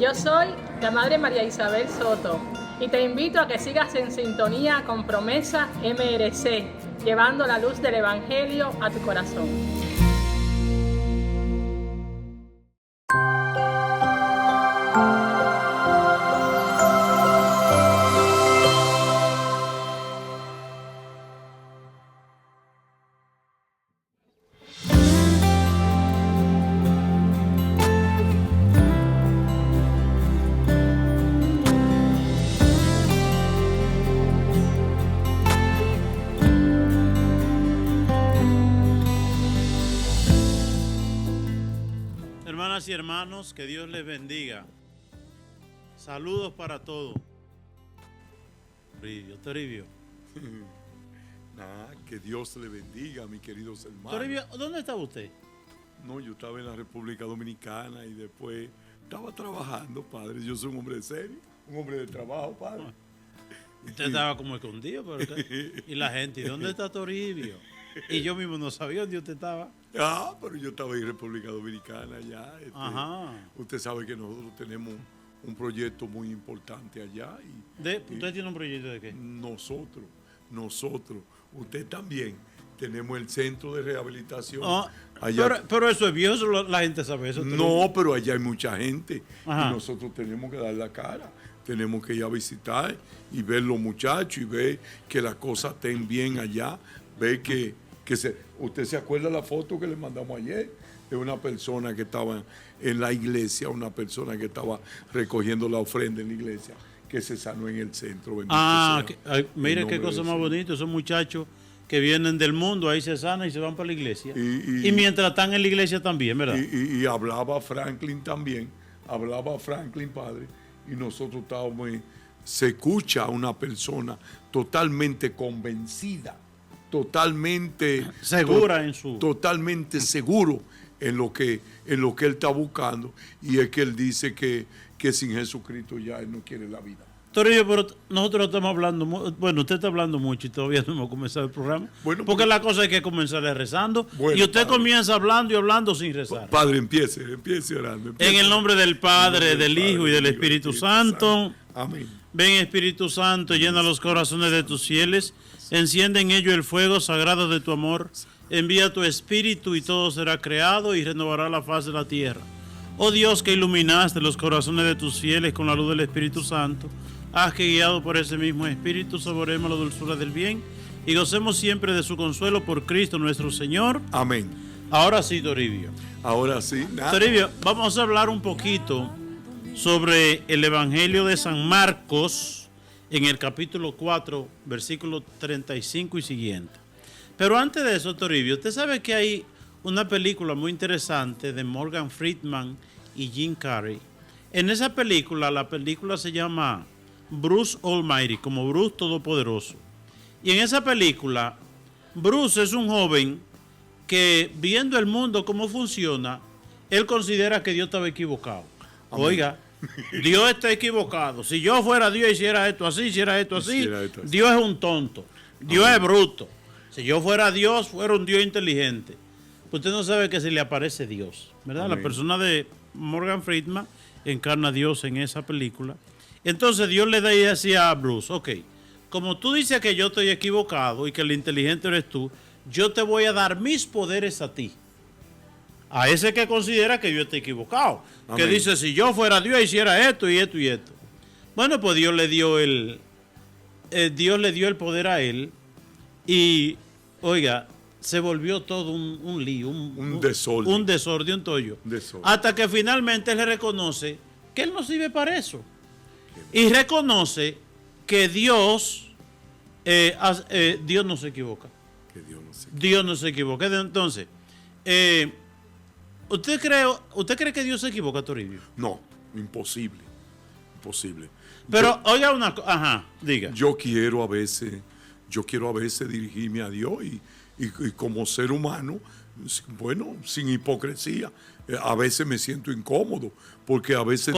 Yo soy la Madre María Isabel Soto y te invito a que sigas en sintonía con Promesa MRC, llevando la luz del Evangelio a tu corazón. Hermanas y hermanos, que Dios les bendiga. Saludos para todos. Toribio. Que Dios le bendiga, mis queridos hermanos. Toribio, ¿dónde está usted? No, yo estaba en la República Dominicana y después estaba trabajando, padre. Yo soy un hombre serio, un hombre de trabajo, padre. Usted estaba como escondido, pero y la gente, ¿y dónde está Toribio? Y yo mismo no sabía dónde usted estaba. Pero yo estaba en República Dominicana ya. Ajá. Usted sabe que nosotros tenemos un proyecto muy importante allá. ¿Usted tiene un proyecto de qué? Nosotros, usted también, tenemos el centro de rehabilitación. Allá. Pero eso es viejo, la gente sabe eso. No, pero allá hay mucha gente. Ajá. Y nosotros tenemos que dar la cara. Tenemos que ir a visitar y ver los muchachos y ver que las cosas estén bien allá. Ver usted se acuerda la foto que le mandamos ayer de una persona que estaba en la iglesia, una persona que estaba recogiendo la ofrenda en la iglesia, que se sanó en el centro. Mire qué cosa más bonita, esos muchachos que vienen del mundo, ahí se sanan y se van para la iglesia. Y mientras están en la iglesia también, ¿verdad? Y hablaba Franklin también, padre, y nosotros estábamos, se escucha a una persona totalmente convencida, totalmente segura totalmente seguro en lo que él está buscando, y es que él dice que sin Jesucristo ya él no quiere la vida. Toribio, pero nosotros estamos hablando, bueno, usted está hablando mucho y todavía no hemos comenzado el programa, porque la cosa es que comenzar rezando, y usted padre, comienza hablando y hablando sin rezar. Padre, empiece orando. En el nombre del Padre, del Hijo y del Espíritu Santo. Amén. Ven, Espíritu Santo, llena los corazones de tus fieles, enciende en ellos el fuego sagrado de tu amor, envía tu Espíritu y todo será creado y renovará la faz de la tierra. Oh Dios, que iluminaste los corazones de tus fieles con la luz del Espíritu Santo, haz que guiado por ese mismo Espíritu saboremos la dulzura del bien y gocemos siempre de su consuelo por Cristo nuestro Señor. Amén. Ahora sí, Toribio. Ahora sí. Toribio, vamos a hablar un poquito sobre el Evangelio de San Marcos en el capítulo 4, versículo 35 y siguiente. Pero antes de eso, Toribio, usted sabe que hay una película muy interesante de Morgan Freeman y Jim Carrey. En esa película, la película se llama Bruce Almighty, como Bruce Todopoderoso. Y en esa película, Bruce es un joven que, viendo el mundo cómo funciona, él considera que Dios estaba equivocado. Amén. Oiga, Dios está equivocado. Si yo fuera Dios, hiciera esto así, Dios es un tonto. Dios es bruto. Si yo fuera Dios, fuera un Dios inteligente. Usted no sabe que se le aparece Dios, ¿verdad? Amén. La persona de Morgan Freeman encarna a Dios en esa película. Entonces Dios le decía a Bruce, ok, como tú dices que yo estoy equivocado y que el inteligente eres tú, yo te voy a dar mis poderes a ti. A ese que considera que yo estoy equivocado. Amén. Que dice, si yo fuera Dios, hiciera esto y esto y esto. Bueno, pues Dios le dio el poder a él y, oiga, se volvió todo un lío, un desorden, un tollo. Hasta que finalmente él reconoce que él no sirve para eso. Y reconoce que Dios no se equivoca. Dios no se equivoca. Entonces, ¿usted cree que Dios se equivoca, Toribio? No, imposible. Pero oiga una cosa, ajá, diga. Yo quiero a veces dirigirme a Dios y como ser humano, bueno, sin hipocresía, a veces me siento incómodo, porque a veces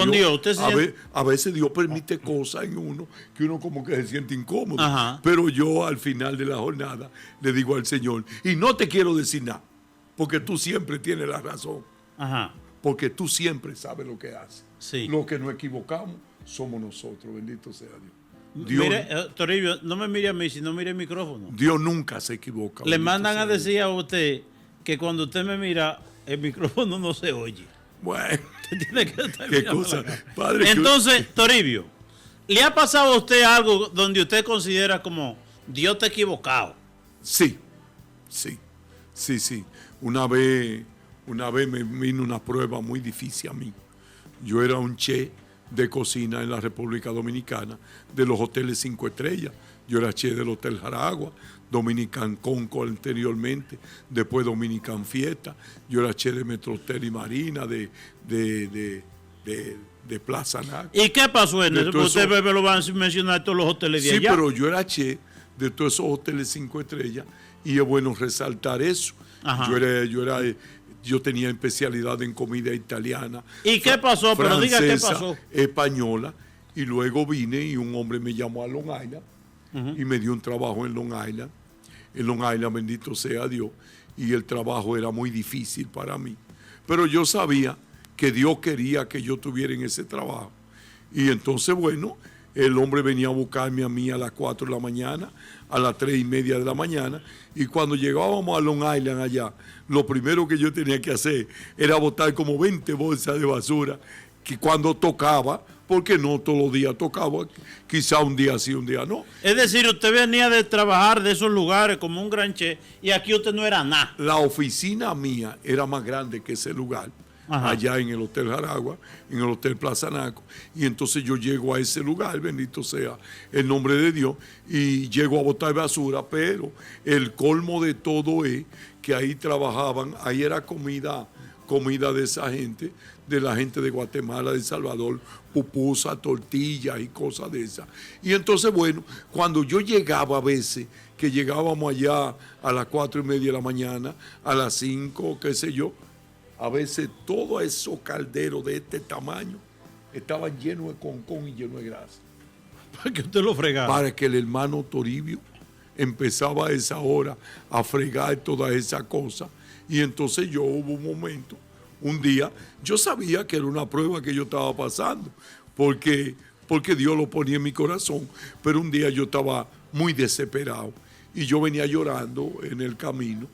a veces Dios permite cosas en uno que uno como que se siente incómodo. Ajá. Pero yo al final de la jornada le digo al Señor, y no te quiero decir nada, porque tú siempre tienes la razón. Ajá. porque tú siempre sabes lo que haces. Sí. Lo que nos equivocamos somos nosotros, bendito sea Dios. Mire, Toribio, no me mire a mí, sino mire el micrófono. Dios nunca se equivoca. Le mandan a Dios. decir a usted que cuando usted me mira, el micrófono no se oye. Bueno, Usted tiene que estar qué mirando cosa. la cara. Padre, Entonces, Toribio, ¿le ha pasado a usted algo donde usted considera como Dios te ha equivocado? Sí. Una vez me vino una prueba muy difícil a mí. Yo era un chef de cocina en la República Dominicana, de los hoteles 5 estrellas. Yo era chef del Hotel Jaragua, Dominican Concord anteriormente, después Dominican Fiesta. Yo era chef de Metro Hotel y Marina, de Plaza Naco. ¿Y qué pasó en eso? Entonces, Usted me lo van a mencionar todos los hoteles de sí, allá. pero yo era chef de todos esos hoteles 5 estrellas y es bueno resaltar eso. Ajá. Yo tenía especialidad en comida italiana. ¿Y qué pasó? Pero diga qué francesa, pasó. española. Y luego vine y un hombre me llamó a Long Island y me dio un trabajo en Long Island. En Long Island, bendito sea Dios. Y el trabajo era muy difícil para mí. Pero yo sabía que Dios quería que yo tuviera en ese trabajo. Y entonces, bueno, el hombre venía a buscarme a mí a las 4 de la mañana, a las 3:30 de la mañana. Y cuando llegábamos a Long Island allá, lo primero que yo tenía que hacer era botar como 20 bolsas de basura, que cuando tocaba, porque no todos los días tocaba, quizá un día sí, un día no. Es decir, usted venía de trabajar de esos lugares como un gran chef y aquí usted no era nada. La oficina mía era más grande que ese lugar. Ajá. Allá en el Hotel Jaragua, en el Hotel Plaza Naco. Y entonces yo llego a ese lugar, bendito sea el nombre de Dios, y llego a botar basura, pero el colmo de todo es que ahí trabajaban, ahí era comida de esa gente, de la gente de Guatemala, de El Salvador, pupusa, tortillas y cosas de esas. Y entonces, bueno, cuando yo llegaba a veces, que llegábamos allá a las 4:30 de la mañana, a las 5, qué sé yo, a veces todos esos calderos de este tamaño estaban llenos de concón y llenos de grasa. Para que usted lo fregara. Para que el hermano Toribio empezaba a esa hora a fregar todas esas cosas. Y entonces yo hubo un momento, un día, yo sabía que era una prueba que yo estaba pasando, porque Dios lo ponía en mi corazón, pero un día yo estaba muy desesperado y yo venía llorando en el camino.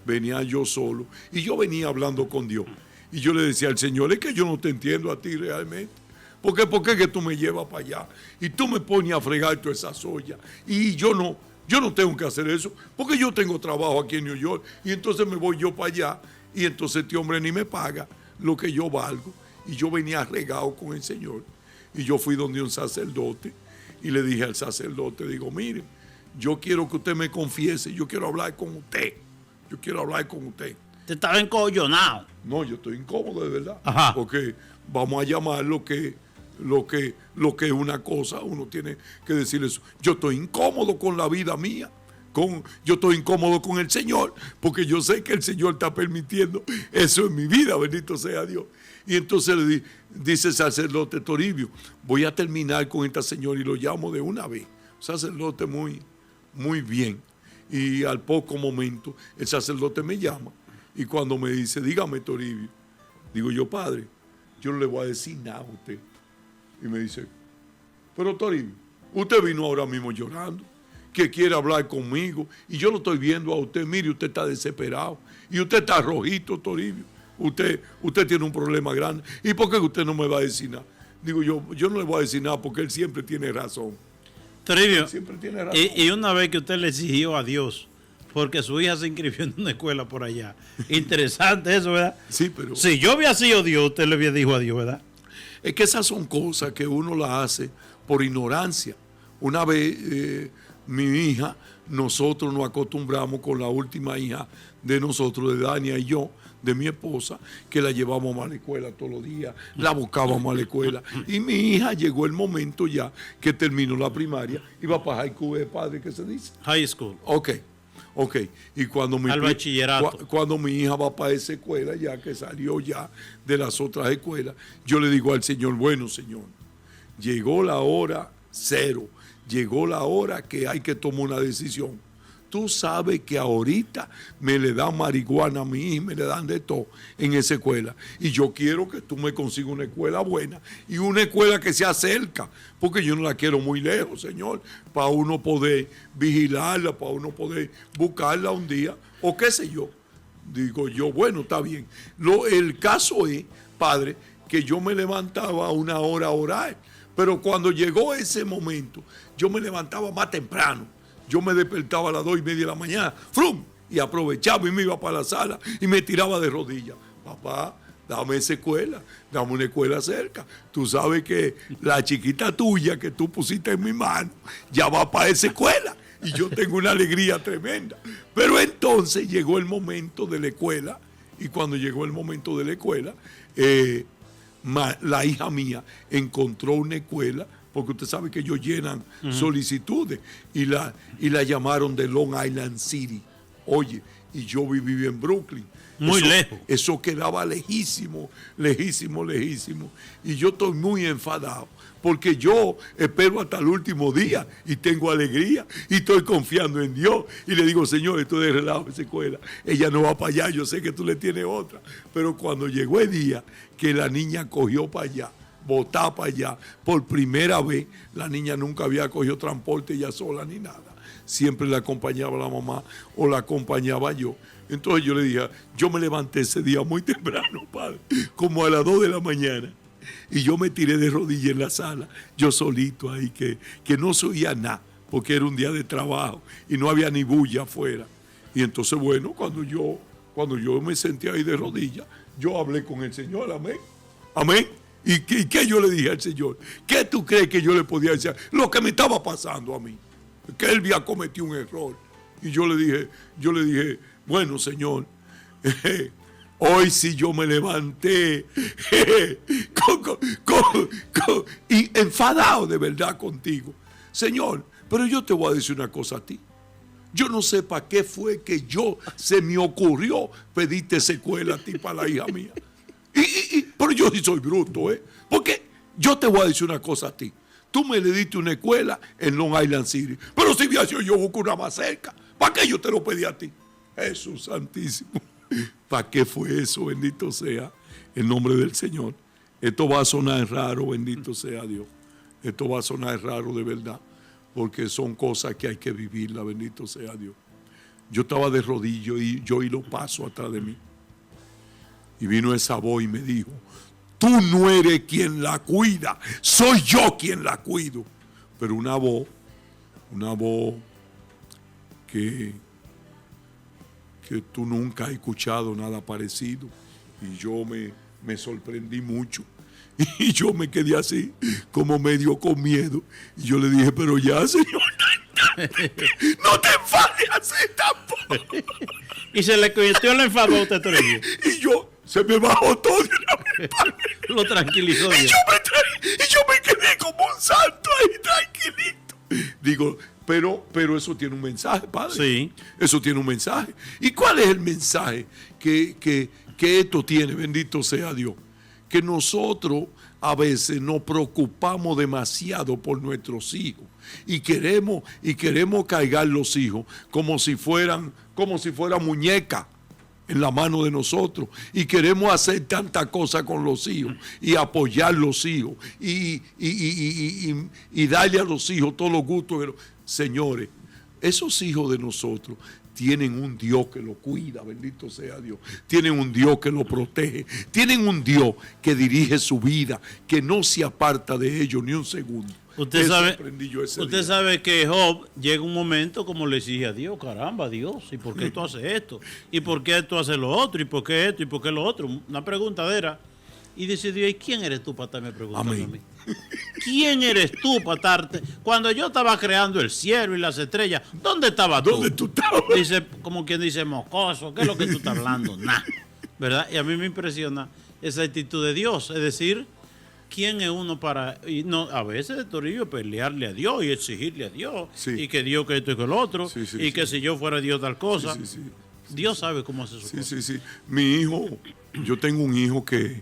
Venía yo solo y yo venía hablando con Dios. Y yo le decía al Señor, es que yo no te entiendo a ti realmente. ¿Por qué que tú me llevas para allá? Y tú me pones a fregar toda esa soya. Y yo no tengo que hacer eso, porque yo tengo trabajo aquí en New York. Y entonces me voy yo para allá. Y entonces este hombre ni me paga lo que yo valgo. Y yo venía regado con el Señor. Y yo fui donde un sacerdote y le dije al sacerdote, digo, mire, yo quiero que usted me confiese, yo quiero hablar con usted. Yo quiero hablar con usted. Usted estaba encollonado. No, yo estoy incómodo de verdad. Ajá. Porque vamos a llamar lo que es una cosa, uno tiene que decir eso. Yo estoy incómodo con la vida mía. Yo estoy incómodo con el Señor, porque yo sé que el Señor está permitiendo eso en mi vida, bendito sea Dios. Y entonces dice el sacerdote Toribio, voy a terminar con esta señora y lo llamo de una vez. Un sacerdote muy, muy bien. Y al poco momento el sacerdote me llama y cuando me dice, dígame Toribio, digo yo, padre, yo no le voy a decir nada a usted. Y me dice, pero Toribio, usted vino ahora mismo llorando, que quiere hablar conmigo y yo lo estoy viendo a usted, mire, usted está desesperado y usted está rojito, Toribio, usted tiene un problema grande. ¿Y por qué usted no me va a decir nada? Digo yo no le voy a decir nada porque él siempre tiene razón. Toribio, Siempre tiene razón. y una vez que usted le exigió a Dios, porque su hija se inscribió en una escuela por allá. Interesante eso, ¿verdad? Sí, pero... Si yo hubiera sido Dios, usted le hubiera dicho a Dios, ¿verdad? Es que esas son cosas que uno las hace por ignorancia. Una vez mi hija, nosotros nos acostumbramos con la última hija de nosotros, de Dania y yo, de mi esposa, que la llevábamos a la escuela todos los días, la buscábamos a la escuela. Y mi hija llegó el momento ya que terminó la primaria, iba para high school, padre, ¿qué se dice? High school. Ok. Y cuando Al bachillerato. cuando mi hija va para esa escuela, ya que salió ya de las otras escuelas, yo le digo al Señor, bueno, Señor, llegó la hora cero, llegó la hora que hay que tomar una decisión. tú sabes que ahorita me le dan marihuana a mí y me le dan de todo en esa escuela. Y yo quiero que tú me consigas una escuela buena y una escuela que sea cerca, porque yo no la quiero muy lejos, Señor, para uno poder vigilarla, para uno poder buscarla un día, o qué sé yo. Digo yo, bueno, está bien. El caso es, Padre, que yo me levantaba a una hora a orar, pero cuando llegó ese momento, yo me levantaba más temprano. Yo me despertaba a las 2:30 de la mañana, ¡frum! Y aprovechaba y me iba para la sala y me tiraba de rodillas. Papá, dame esa escuela, dame una escuela cerca. Tú sabes que la chiquita tuya que tú pusiste en mi mano ya va para esa escuela. Y yo tengo una alegría tremenda. Pero entonces llegó el momento de la escuela, y cuando llegó el momento de la escuela, la hija mía encontró una escuela, porque usted sabe que ellos llenan solicitudes, y la llamaron de Long Island City. Oye, y yo viví en Brooklyn. Muy lejos. Eso quedaba lejísimo, lejísimo, lejísimo. Y yo estoy muy enfadado, porque yo espero hasta el último día y tengo alegría y estoy confiando en Dios. Y le digo, Señor, estoy de relajo esa escuela. Ella no va para allá, yo sé que tú le tienes otra. Pero cuando llegó el día que la niña cogió para allá, botar para allá, por primera vez, la niña nunca había cogido transporte ella sola ni nada. Siempre la acompañaba la mamá o la acompañaba yo. Entonces yo le dije, yo me levanté ese día muy temprano, padre, como a las 2 de la mañana. Y yo me tiré de rodillas en la sala, yo solito ahí, que no se oía nada, porque era un día de trabajo y no había ni bulla afuera. Y entonces, bueno, cuando yo me senté ahí de rodillas, yo hablé con el Señor, amén, amén. ¿Y qué yo le dije al Señor? ¿Qué tú crees que yo le podía decir? Lo que me estaba pasando a mí, que él había cometido un error. Y yo le dije, bueno, Señor, hoy sí yo me levanté y enfadado de verdad contigo. Señor, pero yo te voy a decir una cosa a ti. Yo no sé para qué fue que se me ocurrió pedirte secuela a ti para la hija mía. Pero yo sí soy bruto, ¿eh? Porque yo te voy a decir una cosa a ti. Tú me le diste una escuela en Long Island City, pero si hubiera sido yo busco una más cerca, ¿para qué yo te lo pedí a ti? Jesús Santísimo. ¿Para qué fue eso? Bendito sea el nombre del Señor. Esto va a sonar raro, bendito sea Dios. Esto va a sonar raro de verdad, porque son cosas que hay que vivirla, bendito sea Dios. Yo estaba de rodillo y yo oí los pasos atrás de mí. Y vino esa voz y me dijo, tú no eres quien la cuida, soy yo quien la cuido. Pero una voz que tú nunca has escuchado nada parecido. Y yo me sorprendí mucho. Y yo me quedé así, como medio con miedo. Y yo le dije, pero ya, Señor, no te enfades así tampoco. Y se le convirtió el enfado a usted, Toribio. Y se me bajó todo de una vez. Lo tranquilizó Y Dios. yo me quedé como un santo ahí, tranquilito. Digo, pero eso tiene un mensaje, Padre. Sí. Eso tiene un mensaje. ¿Y cuál es el mensaje que esto tiene? Bendito sea Dios. Que nosotros a veces nos preocupamos demasiado por nuestros hijos y queremos cargar los hijos como si fueran muñecas en la mano de nosotros, y queremos hacer tanta cosa con los hijos y apoyar los hijos y darle a los hijos todos los gustos. Señores, esos hijos de nosotros tienen un Dios que lo cuida, bendito sea Dios. Tienen un Dios que lo protege. Tienen un Dios que dirige su vida, que no se aparta de ellos ni un segundo. Usted sabe que Job llega un momento como le exige a Dios, caramba, Dios, ¿y por qué tú haces esto? ¿Y por qué tú haces lo otro? ¿Y por qué esto? ¿Y por qué lo otro? Una preguntadera. Y dice Dios, ¿y quién eres tú para estarme preguntando a mí? ¿Quién eres tú para estarte? Cuando yo estaba creando el cielo y las estrellas, ¿dónde estabas tú? ¿Dónde tú estabas? Dice, como quien dice, mocoso, ¿qué es lo que tú estás hablando? Nada, ¿verdad? Y a mí me impresiona esa actitud de Dios, es decir, ¿quién es uno para...? Y no, a veces, Toribio, pelearle a Dios y exigirle a Dios, sí. Y que Dios que esto y que lo otro, y que si yo fuera Dios tal cosa. Dios sabe cómo hace su cosa. Sí. Mi hijo, yo tengo un hijo que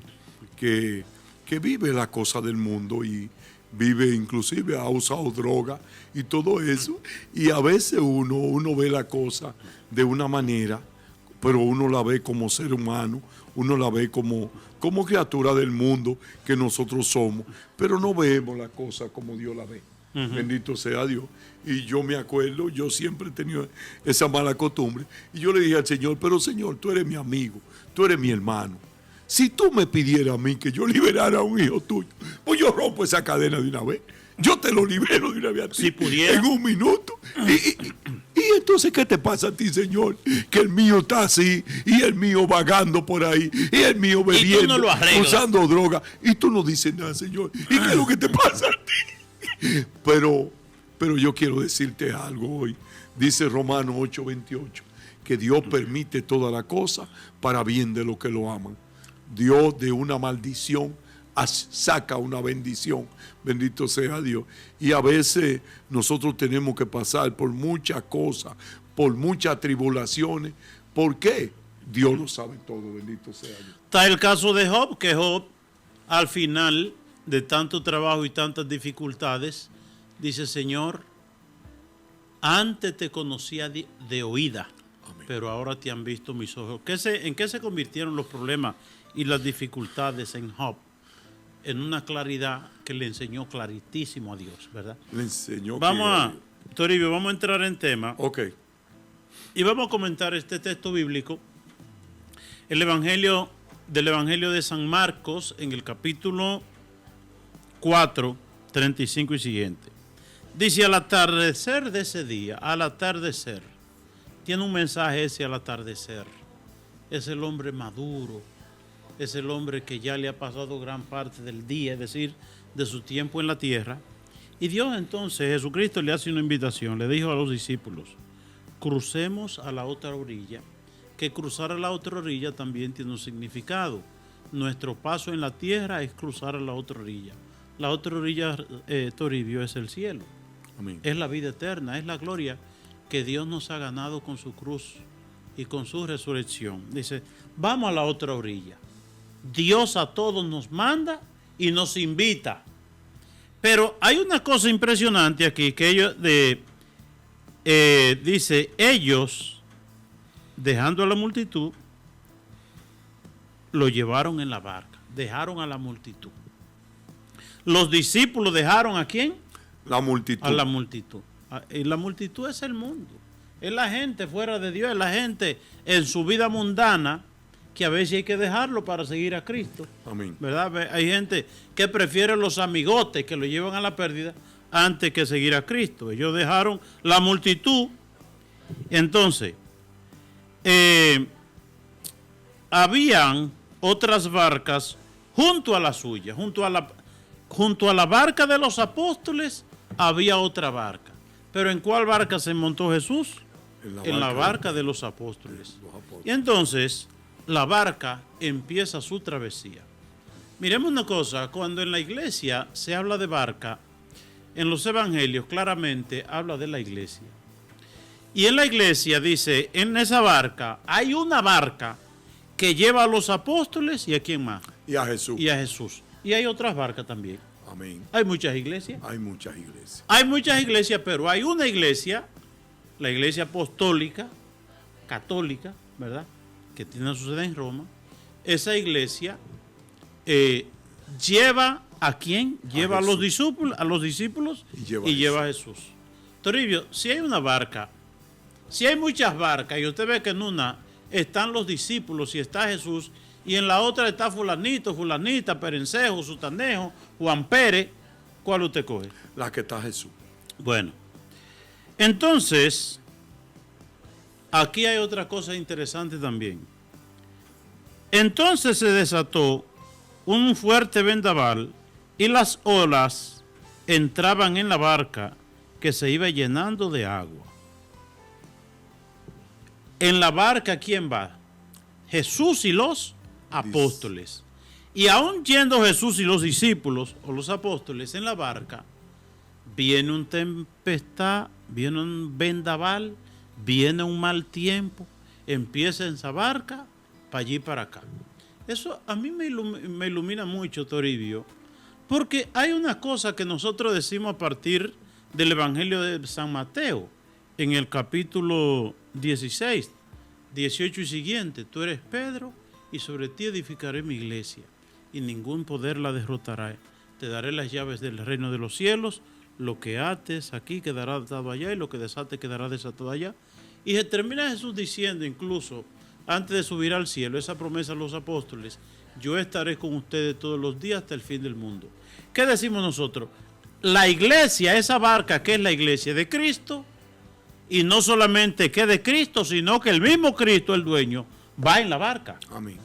vive la cosa del mundo y vive, inclusive ha usado droga y todo eso. Y a veces uno ve la cosa de una manera, pero uno la ve como ser humano, uno la ve como criatura del mundo que nosotros somos, pero no vemos la cosa como Dios la ve. Bendito sea Dios. Y yo me acuerdo, yo siempre he tenido esa mala costumbre, y yo le dije al Señor, pero Señor, tú eres mi amigo, tú eres mi hermano. Si tú me pidieras a mí que yo liberara a un hijo tuyo, pues yo rompo esa cadena de una vez. Yo te lo libero de una vez a ti, si pudiera, en un minuto. Y entonces, ¿qué te pasa a ti, Señor? Que el mío está así, y el mío vagando por ahí, y el mío bebiendo, usando droga, y tú no dices nada, Señor. ¿Y qué es lo que te pasa a ti? Pero yo quiero decirte algo hoy. Dice Romanos 8:28, que Dios permite toda la cosa para bien de los que lo aman. Dios de una maldición saca una bendición. Bendito sea Dios. Y a veces nosotros tenemos que pasar por muchas cosas, por muchas tribulaciones. ¿Por qué? Dios lo sabe todo. Bendito sea Dios. Está el caso de Job, que Job, al final de tanto trabajo y tantas dificultades, dice: Señor, antes te conocía de oída, amén, pero ahora te han visto mis ojos. ¿En qué se convirtieron los problemas y las dificultades en Job? En una claridad que le enseñó claritísimo a Dios, ¿verdad? Le enseñó. Toribio, vamos a entrar en tema. Ok. Y vamos a comentar este texto bíblico, del Evangelio de San Marcos, en el capítulo 4, 35 y siguiente. Dice: al atardecer de ese día, al atardecer, tiene un mensaje ese al atardecer. Es el hombre maduro, es el hombre que ya le ha pasado gran parte del día, es decir, de su tiempo en la tierra. Y Dios entonces, Jesucristo le hace una invitación, le dijo a los discípulos: crucemos a la otra orilla. Que cruzar a la otra orilla también tiene un significado. Nuestro paso en la tierra es cruzar a la otra orilla. La otra orilla, Toribio, es el cielo. Amén. Es la vida eterna, es la gloria que Dios nos ha ganado con su cruz y con su resurrección. Dice: vamos a la otra orilla. Dios a todos nos manda y nos invita. Pero hay una cosa impresionante aquí, que ellos, dice, ellos, dejando a la multitud, lo llevaron en la barca, dejaron a la multitud. Los discípulos dejaron ¿a quién? La multitud. A la multitud. Y la multitud es el mundo, es la gente fuera de Dios, es la gente en su vida mundana, que a veces hay que dejarlo para seguir a Cristo. Amén. ¿Verdad? Hay gente que prefiere los amigotes que lo llevan a la pérdida antes que seguir a Cristo. Ellos dejaron la multitud. Entonces, habían otras barcas junto a la suya, junto a la barca de los apóstoles había otra barca. ¿Pero en cuál barca se montó Jesús? En la barca de los apóstoles. Y entonces la barca empieza su travesía. Miremos una cosa, cuando en la iglesia se habla de barca, en los evangelios claramente habla de la iglesia. Y en la iglesia dice, en esa barca hay una barca que lleva a los apóstoles y a quién más. Y a Jesús. Y a Jesús. Y hay otras barcas también. Amén. Hay muchas iglesias. Hay muchas iglesias. Hay muchas iglesias, pero hay una iglesia, la iglesia apostólica, católica, ¿verdad?, que tiene su sede en Roma. Esa iglesia lleva ¿a quién? Lleva a los discípulos y lleva a Jesús. Toribio, si hay una barca, si hay muchas barcas y usted ve que en una están los discípulos y está Jesús, y en la otra está fulanito, fulanita, Perencejo, Sutanejo, Juan Pérez, ¿cuál usted coge? La que está Jesús. Bueno, entonces, aquí hay otra cosa interesante también. Entonces se desató un fuerte vendaval y las olas entraban en la barca que se iba llenando de agua. En la barca, ¿quién va? Jesús y los apóstoles. Y aún yendo Jesús y los discípulos o los apóstoles en la barca, viene una tempestad, viene un vendaval, viene un mal tiempo, empieza en esa barca, para allí y para acá. Eso a mí me ilumina mucho, Toribio, Porque hay una cosa que nosotros decimos a partir del Evangelio de San Mateo, en el capítulo 16, 18 y siguiente. Tú eres Pedro, y sobre ti edificaré mi iglesia, y ningún poder la derrotará. Te daré las llaves del reino de los cielos. Lo que ates aquí quedará atado allá, y lo que desate quedará desatado allá. Y se termina Jesús diciendo, incluso antes de subir al cielo, esa promesa a los apóstoles: yo estaré con ustedes todos los días hasta el fin del mundo. ¿Qué decimos nosotros? La iglesia, esa barca que es la iglesia de Cristo, y no solamente que de Cristo, sino que el mismo Cristo, el dueño, va en la barca. Amén.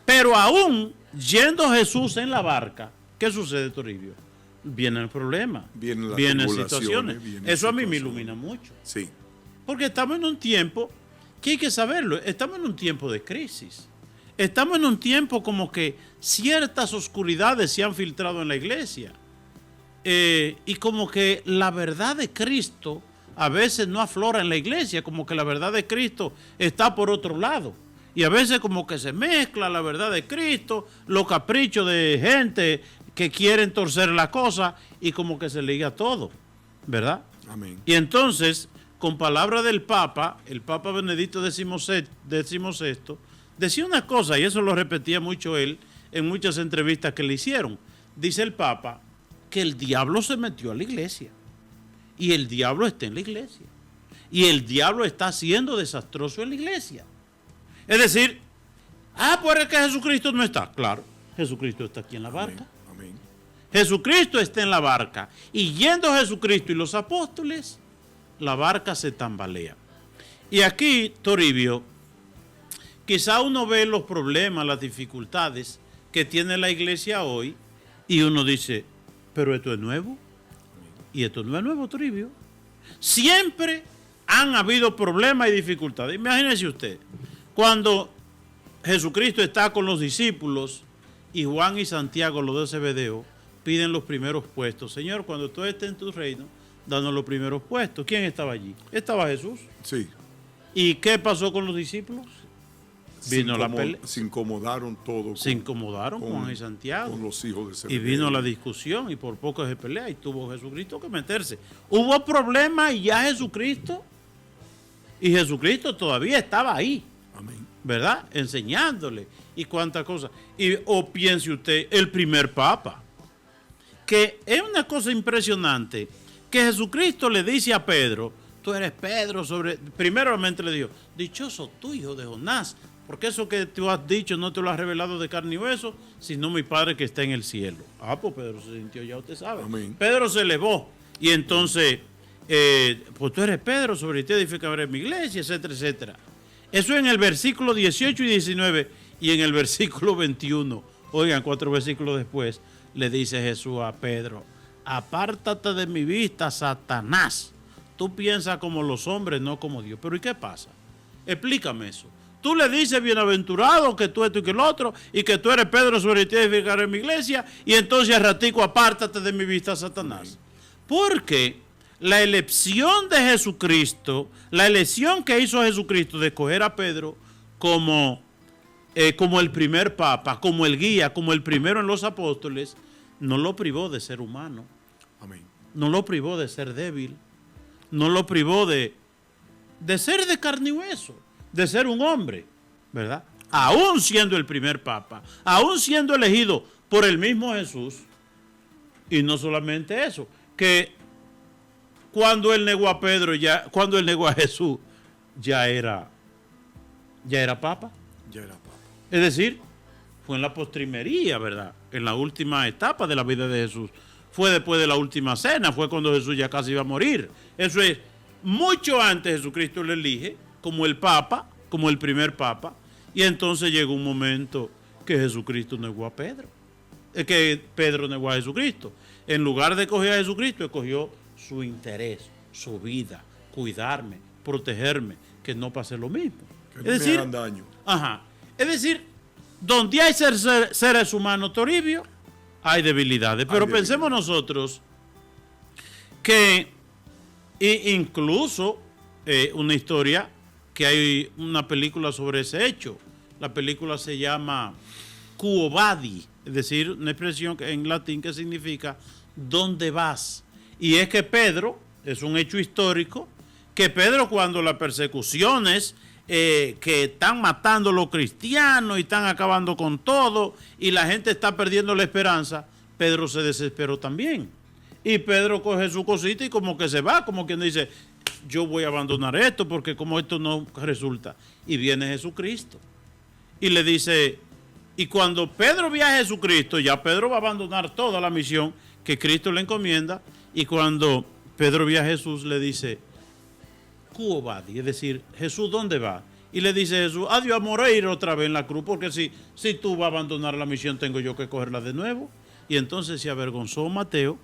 Pero aún yendo Jesús en la barca, ¿qué sucede, Toribio? Viene el problema, vienen situaciones. Eso a mí me ilumina mucho. Sí. Porque estamos en un tiempo que hay que saberlo, estamos en un tiempo de crisis. Estamos en un tiempo como que ciertas oscuridades se han filtrado en la iglesia. Y como que la verdad de Cristo a veces no aflora en la iglesia, como que la verdad de Cristo está por otro lado. Y a veces como que se mezcla la verdad de Cristo, los caprichos de gente que quieren torcer la cosa, y como que se liga todo, ¿verdad? Amén. Y entonces, con palabra del Papa, el Papa Benedicto XVI, decía una cosa, y eso lo repetía mucho él en muchas entrevistas que le hicieron. Dice el Papa que el diablo se metió a la iglesia, y el diablo está en la iglesia, y el diablo está siendo desastroso en la iglesia. Es decir, pues es que Jesucristo no está. Claro, Jesucristo está aquí en la barca. Amén. Jesucristo está en la barca, y yendo Jesucristo y los apóstoles, la barca se tambalea. Y aquí, Toribio, quizá uno ve los problemas, las dificultades que tiene la iglesia hoy, y uno dice, pero esto es nuevo. Y esto no es nuevo, Toribio. Siempre han habido problemas y dificultades. Imagínese usted, cuando Jesucristo está con los discípulos y Juan y Santiago, los de Zebedeo, piden los primeros puestos. Señor, cuando tú estés en tu reino, danos los primeros puestos. ¿Quién estaba allí? Estaba Jesús. Sí. ¿Y qué pasó con los discípulos? Vino la pelea. Se incomodaron todos. Se incomodaron con Juan y Santiago. Con los hijos de Zebedeo. Y vino la discusión, y por poco se pelea, y tuvo Jesucristo que meterse. Hubo problemas, y ya Jesucristo todavía estaba ahí. Amén. ¿Verdad? Enseñándole y cuántas cosas. O piense usted, el primer papa, que es una cosa impresionante, que Jesucristo le dice a Pedro: tú eres Pedro primeramente le dijo, dichoso tú, hijo de Jonás, porque eso que tú has dicho no te lo has revelado de carne y hueso, sino mi Padre que está en el cielo. Pues Pedro se sintió, ya usted sabe. Amén. Pedro se elevó, y entonces, pues tú eres Pedro, sobre ti edificaré mi iglesia, etcétera, etcétera. Eso en el versículo 18 y 19, y en el versículo 21, oigan, 4 versículos después, le dice Jesús a Pedro: apártate de mi vista, Satanás. Tú piensas como los hombres, no como Dios. Pero ¿y qué pasa? Explícame eso. Tú le dices bienaventurado que tú esto y que el otro, y que tú eres Pedro, sobre ti edificaré mi iglesia, y entonces al ratico apártate de mi vista, Satanás. Porque la elección de Jesucristo, la elección que hizo Jesucristo de escoger a Pedro como el primer papa, como el guía, como el primero en los apóstoles, no lo privó de ser humano. Amén. No lo privó de ser débil. No lo privó de ser de carne y hueso, de ser un hombre, ¿verdad? Aún siendo el primer papa, aún siendo elegido por el mismo Jesús. Y no solamente eso, que cuando él negó a cuando él negó a Jesús, ya era papa. Ya era papa. Es decir, fue en la postrimería, ¿verdad? En la última etapa de la vida de Jesús. Fue después de la última cena, fue cuando Jesús ya casi iba a morir. Eso es, mucho antes Jesucristo le elige como el papa, como el primer papa, y entonces llegó un momento que Jesucristo negó a Pedro. Que Pedro negó a Jesucristo. En lugar de coger a Jesucristo, escogió su interés, su vida, cuidarme, protegerme, que no pase lo mismo. Que no me hagan daño. Ajá. Es decir, donde hay seres humanos, Toribio, hay debilidades. Pero pensemos nosotros que incluso una historia, que hay una película sobre ese hecho. La película se llama Quo Vadis, es decir, una expresión en latín que significa ¿dónde vas? Y es que Pedro, es un hecho histórico, que Pedro cuando las persecuciones que están matando a los cristianos y están acabando con todo y la gente está perdiendo la esperanza, Pedro se desesperó también. Y Pedro coge su cosita y como que se va, como quien dice, yo voy a abandonar esto porque como esto no resulta. Y viene Jesucristo. Y le dice, y cuando Pedro ve a Jesucristo, ya Pedro va a abandonar toda la misión que Cristo le encomienda. Y cuando Pedro ve a Jesús, le dice, ¿Cuo vadi? Es decir, Jesús, ¿dónde va? Y le dice Jesús, adiós a morir otra vez en la cruz, porque si tú vas a abandonar la misión, tengo yo que cogerla de nuevo. Y entonces se avergonzó Mateo,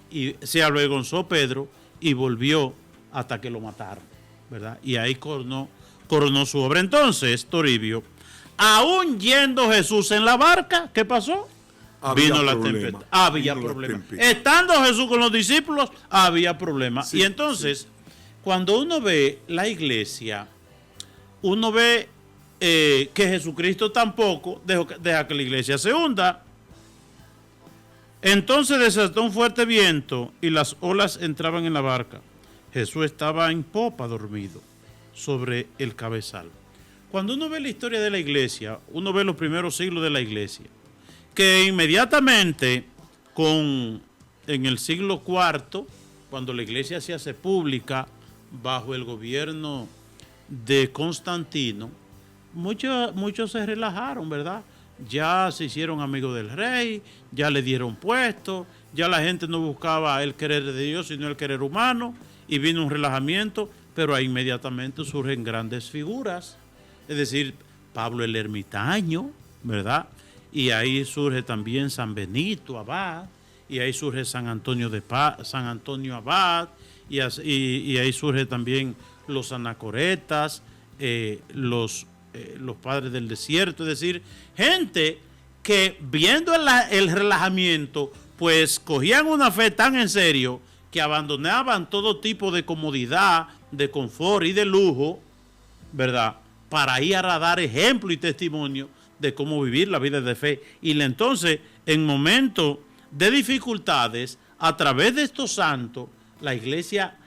y se avergonzó Pedro, y volvió hasta que lo mataron, ¿verdad? Y ahí coronó su obra. Entonces, Toribio, aún yendo Jesús en la barca, ¿qué pasó? Vino la tempestad. Había problema. Estando Jesús con los discípulos, había problemas. Sí, y entonces, cuando uno ve la iglesia, uno ve que Jesucristo tampoco deja que la iglesia se hunda. Entonces desató un fuerte viento y las olas entraban en la barca. Jesús estaba en popa dormido sobre el cabezal. Cuando uno ve la historia de la iglesia, uno ve los primeros siglos de la iglesia, que inmediatamente en el siglo IV, cuando la iglesia se hace pública bajo el gobierno de Constantino, muchos se relajaron, ¿verdad? Ya se hicieron amigos del rey, ya le dieron puestos, ya la gente no buscaba el querer de Dios, sino el querer humano, y vino un relajamiento, pero ahí inmediatamente surgen grandes figuras, es decir, Pablo el Ermitaño, ¿verdad? Y ahí surge también San Benito Abad, y ahí surge San Antonio Abad, y ahí surge también los anacoretas, los padres del desierto, es decir, gente que viendo el relajamiento, pues cogían una fe tan en serio que abandonaban todo tipo de comodidad, de confort y de lujo, ¿verdad? Para ir a dar ejemplo y testimonio de cómo vivir la vida de fe. Y entonces, en momentos de dificultades, a través de estos santos, la iglesia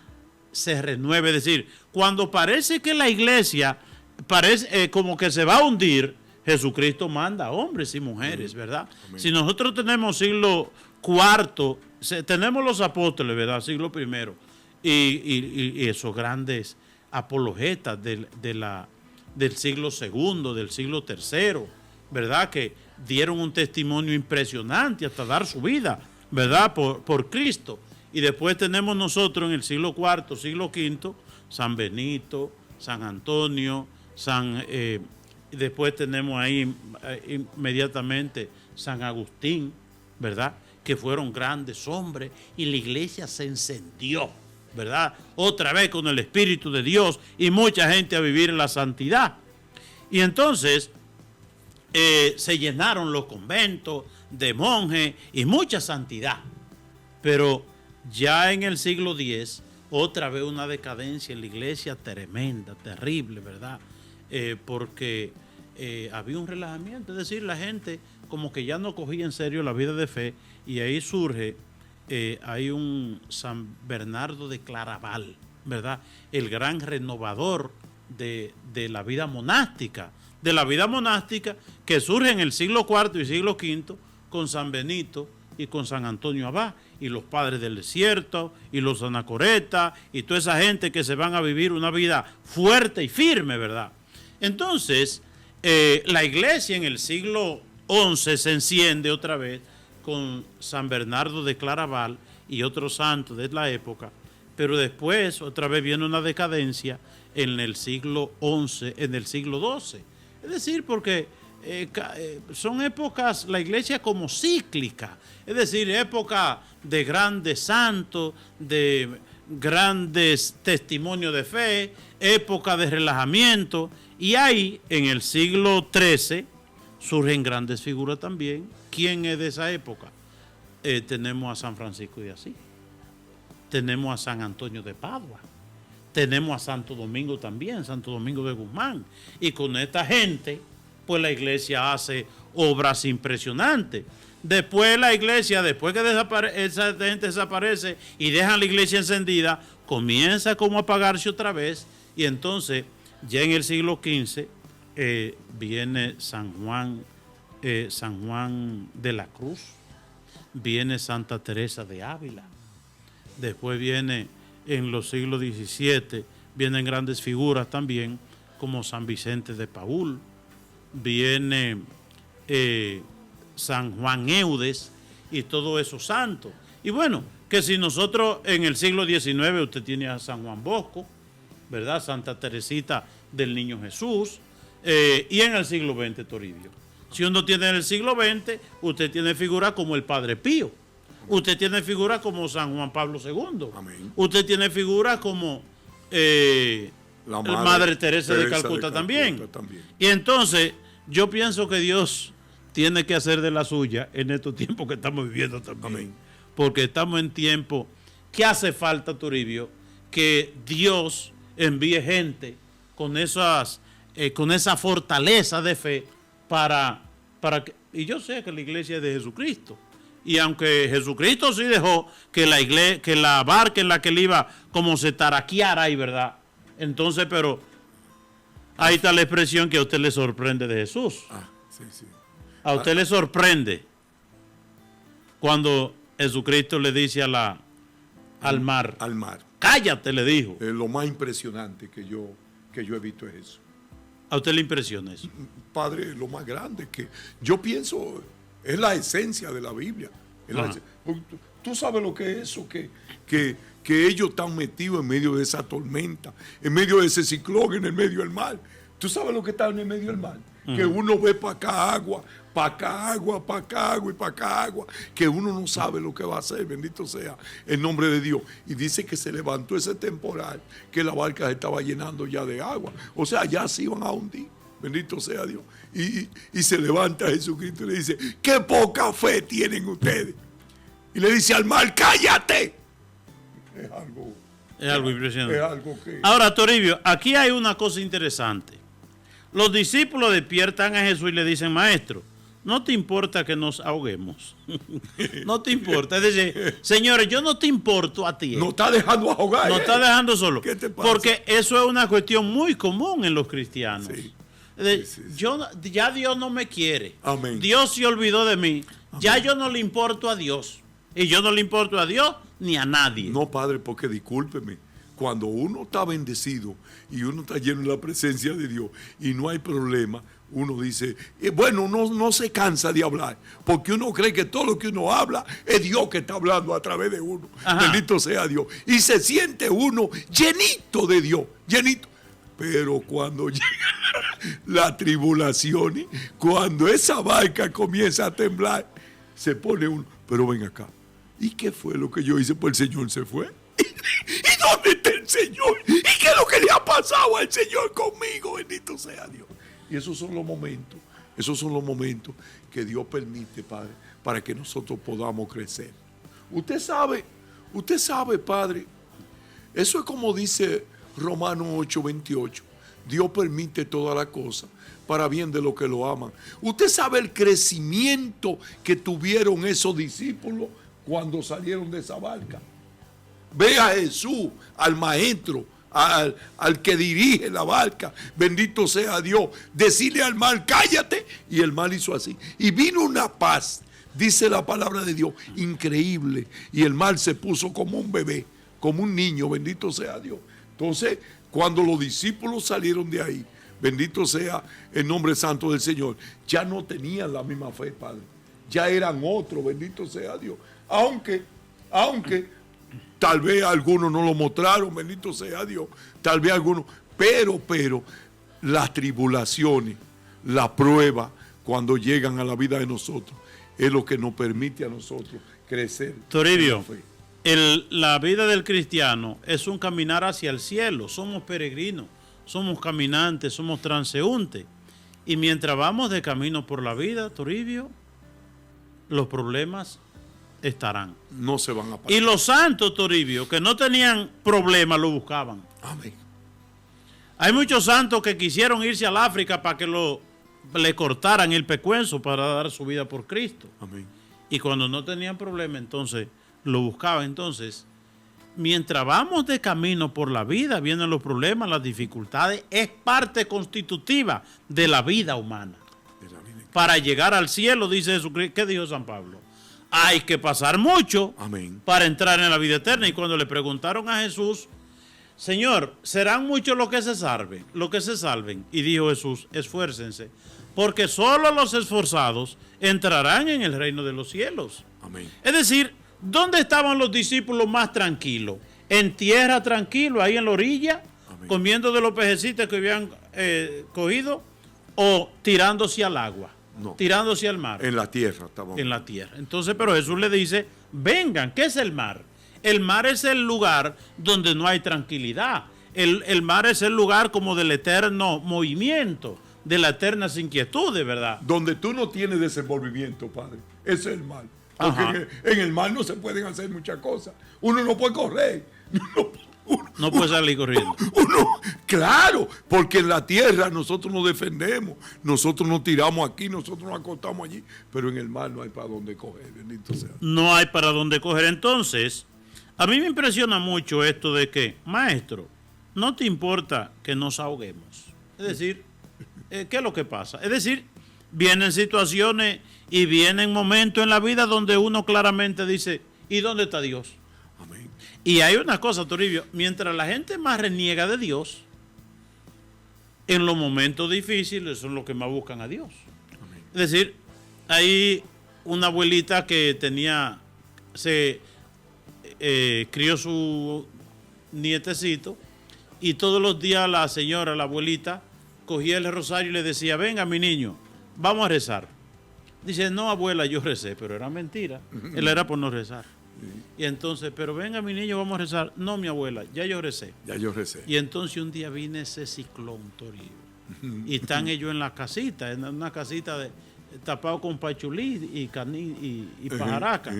se renueva. Es decir, cuando parece que la iglesia parece como que se va a hundir, Jesucristo manda hombres y mujeres, ¿verdad? Amén. Si nosotros tenemos siglo IV, tenemos los apóstoles, ¿verdad? Siglo I, y esos grandes apologetas del siglo II, del siglo III, ¿verdad? Que dieron un testimonio impresionante hasta dar su vida, ¿verdad? Por Cristo. Y después tenemos nosotros en el siglo IV, siglo V, San Benito, San Antonio, y después tenemos ahí inmediatamente San Agustín, ¿verdad? Que fueron grandes hombres y la iglesia se encendió, ¿verdad? Otra vez con el Espíritu de Dios y mucha gente a vivir en la santidad. Y entonces se llenaron los conventos de monjes y mucha santidad. Pero ya en el siglo X, otra vez una decadencia en la iglesia tremenda, terrible, ¿verdad? Porque había un relajamiento, es decir, la gente como que ya no cogía en serio la vida de fe, y ahí surge, hay un San Bernardo de Claraval, ¿verdad? El gran renovador de la vida monástica, que surge en el siglo IV y siglo V con San Benito y con San Antonio Abad, y los padres del desierto, y los anacoretas, y toda esa gente que se van a vivir una vida fuerte y firme, ¿verdad? Entonces, la iglesia en el siglo XI se enciende otra vez con San Bernardo de Claraval y otros santos de la época, pero después otra vez viene una decadencia en el siglo XI, en el siglo XII. Es decir, porque son épocas, la iglesia como cíclica, es decir, época de grandes santos, de grandes testimonios de fe, época de relajamiento, y ahí en el siglo XIII surgen grandes figuras también. ¿Quién es de esa época? Tenemos a San Francisco de Asís, tenemos a San Antonio de Padua, tenemos a Santo Domingo también, Santo Domingo de Guzmán, y con esta gente pues la iglesia hace obras impresionantes. Después la iglesia, después que esa gente desaparece y dejan la iglesia encendida, comienza como a apagarse otra vez, y entonces ya en el siglo XV viene San Juan de la Cruz, viene Santa Teresa de Ávila, después viene en los siglos XVII, vienen grandes figuras también como San Vicente de Paúl, viene San Juan Eudes y todos esos santos. Y bueno, que si nosotros en el siglo XIX usted tiene a San Juan Bosco, ¿verdad? Santa Teresita del Niño Jesús, y en el siglo XX Toribio. Si uno tiene en el siglo XX, usted tiene figuras como el Padre Pío, usted tiene figuras como San Juan Pablo II, amén, usted tiene figuras como la Madre Teresa de Calcuta también. Y entonces yo pienso que Dios tiene que hacer de la suya en estos tiempos que estamos viviendo también. Amén. Porque estamos en tiempo que hace falta, Toribio, que Dios envíe gente con esa fortaleza de fe para que, y yo sé que la iglesia es de Jesucristo. Y aunque Jesucristo sí dejó que la barca en la que él iba como se taraqueara ahí, ¿verdad? Entonces, pero ahí está la expresión que a usted le sorprende de Jesús. Sí. A usted le sorprende cuando Jesucristo le dice al mar. Al mar. Cállate, le dijo. Lo más impresionante que yo he visto es eso. ¿A usted le impresiona eso? Padre, lo más grande que yo pienso es la esencia de la Biblia. Tú sabes lo que es eso, que ellos están metidos en medio de esa tormenta, en medio de ese ciclón, en el medio del mar. ¿Tú sabes lo que está en el medio del mar? Que uno ve para acá agua, para acá agua, para acá agua y para acá agua, que uno no sabe lo que va a hacer, bendito sea el nombre de Dios. Y dice que se levantó ese temporal, que la barca se estaba llenando ya de agua. O sea, ya se iban a hundir, bendito sea Dios. Y se levanta Jesucristo y le dice, qué poca fe tienen ustedes. Y le dice al mar, cállate. Es algo impresionante. Es algo que... Ahora, Toribio, aquí hay una cosa interesante. Los discípulos despiertan a Jesús y le dicen, maestro, no te importa que nos ahoguemos. No te importa. Es decir, señores, yo no te importo a ti. No está dejando ahogar. No está dejando solo. ¿Qué te pasa? Porque eso es una cuestión muy común en los cristianos. Sí. Ya Dios no me quiere. Amén. Dios se olvidó de mí. Amén. Ya yo no le importo a Dios. Y yo no le importo a Dios ni a nadie. No, Padre, porque discúlpeme. Cuando uno está bendecido y uno está lleno de la presencia de Dios y no hay problema, uno dice, bueno, no se cansa de hablar, porque uno cree que todo lo que uno habla es Dios que está hablando a través de uno. Ajá. Bendito sea Dios. Y se siente uno llenito de Dios, llenito. Pero cuando llega la tribulación, cuando esa barca comienza a temblar, se pone uno, pero ven acá, ¿y qué fue lo que yo hice? Pues el Señor se fue. ¿Y dónde está el Señor? ¿Y qué es lo que le ha pasado al Señor conmigo? Bendito sea Dios. Y esos son los momentos que Dios permite, Padre, para que nosotros podamos crecer. Usted sabe, Padre, eso es como dice Romanos 8:28. Dios permite todas las cosas para bien de los que lo aman. Usted sabe el crecimiento que tuvieron esos discípulos cuando salieron de esa barca. Ve a Jesús, al maestro, al que dirige la barca, bendito sea Dios, decirle al mar, cállate, y el mar hizo así. Y vino una paz, dice la palabra de Dios, increíble, y el mar se puso como un bebé, como un niño, bendito sea Dios. Entonces, cuando los discípulos salieron de ahí, bendito sea el nombre santo del Señor, ya no tenían la misma fe, Padre, ya eran otros, bendito sea Dios, aunque tal vez algunos no lo mostraron, bendito sea Dios, tal vez algunos, pero las tribulaciones, la prueba, cuando llegan a la vida de nosotros, es lo que nos permite a nosotros crecer. Toribio, la vida del cristiano es un caminar hacia el cielo, somos peregrinos, somos caminantes, somos transeúntes, y mientras vamos de camino por la vida, Toribio, los problemas estarán. No se van a pasar. Y los santos, Toribio, que no tenían problemas, lo buscaban. Amén. Hay muchos santos que quisieron irse al África para que lo le cortaran el pescuezo para dar su vida por Cristo. Amén. Y cuando no tenían problema, entonces lo buscaban. Entonces, mientras vamos de camino por la vida, vienen los problemas, las dificultades, es parte constitutiva de la vida humana. Para llegar al cielo, dice Jesucristo, ¿qué dijo San Pablo? Hay que pasar mucho Amén. para entrar en la vida eterna. Y cuando le preguntaron a Jesús, Señor, ¿serán muchos los que se salven? Y dijo Jesús, esfuércense, porque solo los esforzados entrarán en el reino de los cielos. Amén. Es decir, ¿dónde estaban los discípulos más tranquilos? En tierra tranquilo, ahí en la orilla, Amén. comiendo de los pejecitos que habían cogido, o tirándose al agua, No. tirándose al mar. En la tierra estábamos. En la tierra. Entonces, pero Jesús le dice, vengan, ¿qué es el mar? El mar es el lugar donde no hay tranquilidad. El mar es el lugar como del eterno movimiento, de la eterna inquietud, de verdad. Donde tú no tienes desenvolvimiento, Padre. Ese es el mal. Porque Ajá. en el mar no se pueden hacer muchas cosas. Uno no puede correr. No puede salir corriendo. Claro, porque en la tierra nosotros nos defendemos, nosotros nos tiramos aquí, nosotros nos acostamos allí, pero en el mar no hay para dónde coger, bendito sea. No hay para dónde coger. Entonces, a mí me impresiona mucho esto de que, maestro, no te importa que nos ahoguemos. Es decir, ¿qué es lo que pasa? Es decir, vienen situaciones y vienen momentos en la vida donde uno claramente dice, ¿y dónde está Dios? Amén. Y hay una cosa, Toribio, mientras la gente más reniega de Dios, en los momentos difíciles son los que más buscan a Dios. Amén. Es decir, hay una abuelita que crió su nietecito y todos los días la señora, la abuelita, cogía el rosario y le decía, venga mi niño, vamos a rezar. Dice, no abuela, yo recé, pero era mentira, él era por no rezar. Y entonces, pero venga mi niño, vamos a rezar. No, mi abuela, ya yo recé. Ya yo recé. Y entonces un día viene ese ciclón, Toribio. Y están ellos en la casita, en una casita tapado con pachulí y pajaraca.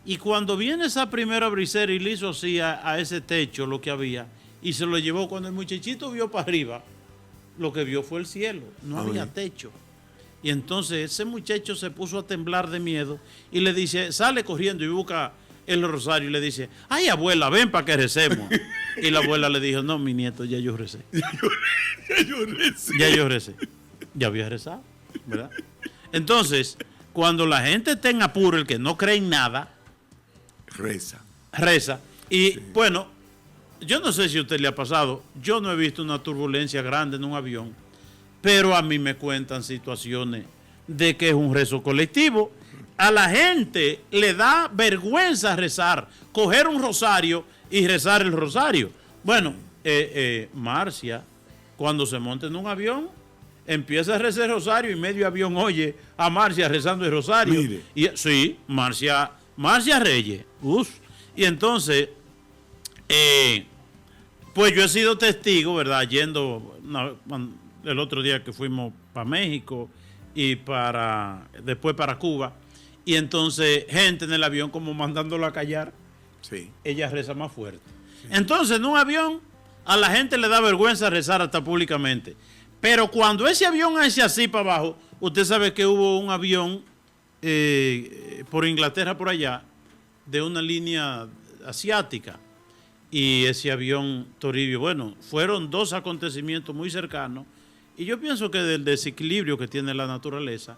Y cuando viene esa primera brisera y le hizo así a ese techo lo que había, y se lo llevó, cuando el muchachito vio para arriba, lo que vio fue el cielo, no había techo. Y entonces ese muchacho se puso a temblar de miedo y le dice, sale corriendo y busca el rosario y le dice, ay abuela, ven para que recemos. Y la abuela le dijo, no, mi nieto, ya yo recé. Ya yo recé. Ya yo recé. Ya había rezado, ¿verdad? Entonces, cuando la gente está en apuro, el que no cree en nada, reza. Y bueno, yo no sé si a usted le ha pasado, yo no he visto una turbulencia grande en un avión, pero a mí me cuentan situaciones de que es un rezo colectivo. A la gente le da vergüenza rezar, coger un rosario y rezar el rosario. Bueno, Marcia, cuando se monta en un avión, empieza a rezar el rosario y medio avión oye a Marcia rezando el rosario. Mire. Y, sí, Marcia Reyes. Y entonces, pues yo he sido testigo, ¿verdad? Yendo el otro día que fuimos para México y después para Cuba. Y entonces, gente en el avión como mandándolo a callar. Sí. Ella reza más fuerte. Sí. Entonces, en un avión, a la gente le da vergüenza rezar hasta públicamente. Pero cuando ese avión hace así para abajo, usted sabe que hubo un avión por Inglaterra, por allá, de una línea asiática. Y ese avión, Toribio, bueno, fueron dos acontecimientos muy cercanos. Y yo pienso que del desequilibrio que tiene la naturaleza,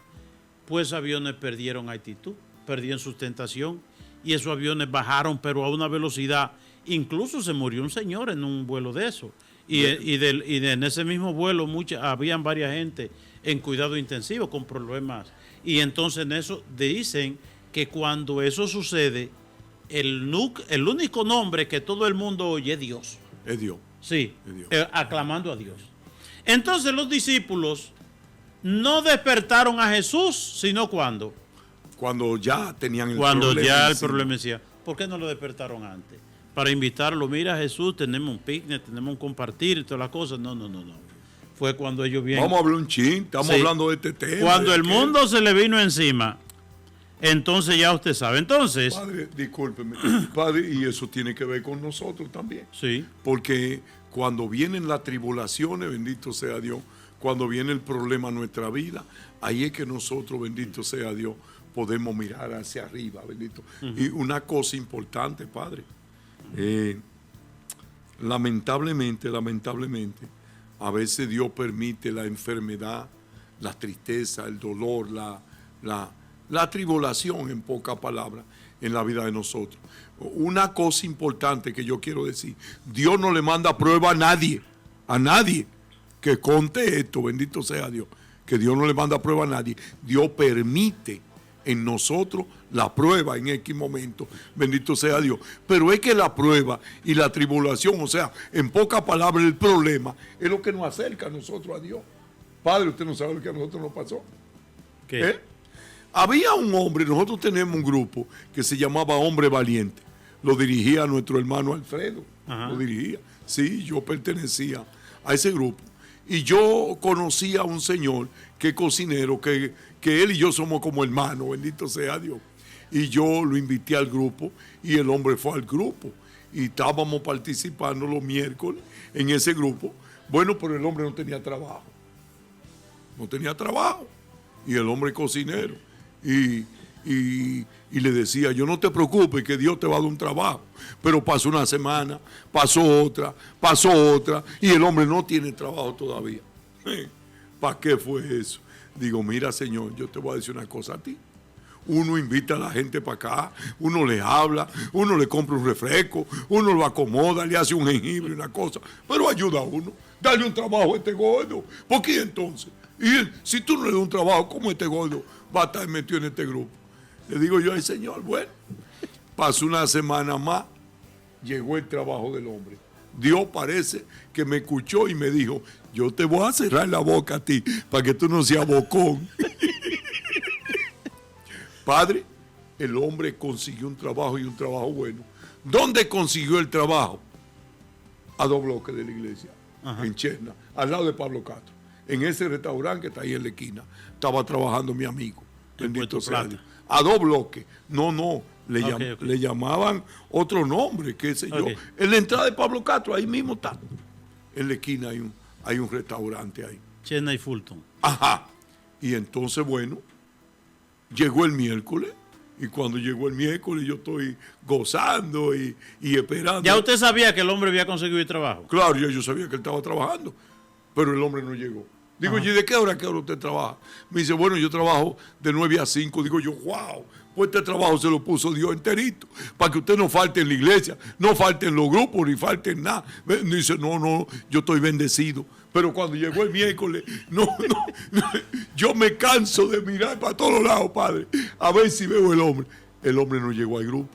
pues aviones perdieron altitud, perdieron sustentación y esos aviones bajaron, pero a una velocidad. Incluso se murió un señor en un vuelo de eso. Y en ese mismo vuelo habían varias gente en cuidado intensivo con problemas. Y entonces en eso dicen que cuando eso sucede, el único nombre que todo el mundo oye es Dios. Es Dios. Sí, es Dios. Aclamando a Dios. Entonces los discípulos no despertaron a Jesús, sino cuando ya tenían Cuando ya el problema decía, ¿por qué no lo despertaron antes? Para invitarlo, mira Jesús, tenemos un picnic, tenemos un compartir y todas las cosas. No. Fue cuando ellos vienen. Vamos a hablar un chin, estamos hablando de este tema. Cuando el mundo se le vino encima, entonces ya usted sabe. Entonces, Padre, discúlpeme, Padre, y eso tiene que ver con nosotros también. Sí. Porque cuando vienen las tribulaciones, bendito sea Dios, cuando viene el problema a nuestra vida, ahí es que nosotros, bendito sea Dios, podemos mirar hacia arriba, bendito. Y una cosa importante, Padre, lamentablemente, a veces Dios permite la enfermedad, la tristeza, el dolor, la tribulación, en pocas palabras, en la vida de nosotros. Una cosa importante que yo quiero decir, Dios no le manda prueba a nadie que conte esto, bendito sea Dios, que Dios no le manda prueba a nadie. Dios permite en nosotros la prueba en X momento, bendito sea Dios. Pero es que la prueba y la tribulación, o sea, en pocas palabras, el problema es lo que nos acerca a nosotros a Dios. Padre, usted no sabe lo que a nosotros nos pasó. ¿Qué? Había un hombre, nosotros tenemos un grupo que se llamaba Hombre Valiente. Lo dirigía nuestro hermano Alfredo. Ajá. Lo dirigía. Sí, yo pertenecía a ese grupo. Y yo conocí a un señor que es cocinero, que él y yo somos como hermanos, bendito sea Dios. Y yo lo invité al grupo y el hombre fue al grupo. Y estábamos participando los miércoles en ese grupo. Bueno, pero el hombre no tenía trabajo. No tenía trabajo. Y el hombre cocinero. Y le decía, yo no te preocupes que Dios te va a dar un trabajo. Pero pasó una semana, pasó otra, y el hombre no tiene trabajo todavía. ¿Para qué fue eso? Digo, mira, Señor, yo te voy a decir una cosa a ti. Uno invita a la gente para acá, uno les habla, uno le compra un refresco, uno lo acomoda, le hace un jengibre, una cosa, pero ayuda a uno. Dale un trabajo a este gordo. ¿Por qué entonces? Y él, si tú no le das un trabajo, ¿cómo este gordo va a estar metido en este grupo? Le digo yo al Señor, bueno, pasó una semana más, llegó el trabajo del hombre. Dios parece que me escuchó y me dijo, yo te voy a cerrar la boca a ti para que tú no seas bocón. Padre, el hombre consiguió un trabajo y un trabajo bueno. ¿Dónde consiguió el trabajo? A 2 bloques de la iglesia, ajá, en Chesna, al lado de Pablo Castro. En ese restaurante que está ahí en la esquina, estaba trabajando mi amigo. Bendito sea Dios. A 2 bloques. No, le llamaban otro nombre, qué sé yo. En la entrada de Pablo Castro, ahí mismo está. En la esquina hay un restaurante ahí. Chesna y Fulton. Ajá. Y entonces, bueno, llegó el miércoles. Y cuando llegó el miércoles yo estoy gozando y esperando. ¿Ya usted sabía que el hombre había conseguido el trabajo? Claro, yo sabía que él estaba trabajando, pero el hombre no llegó. Digo, ¿y de qué hora usted trabaja? Me dice, bueno, yo trabajo de 9 a 5. Digo yo, wow, pues este trabajo se lo puso Dios enterito, para que usted no falte en la iglesia, no falte en los grupos, ni falte en nada. Me dice, no, yo estoy bendecido. Pero cuando llegó el miércoles, no, yo me canso de mirar para todos lados, Padre, a ver si veo el hombre. El hombre no llegó al grupo.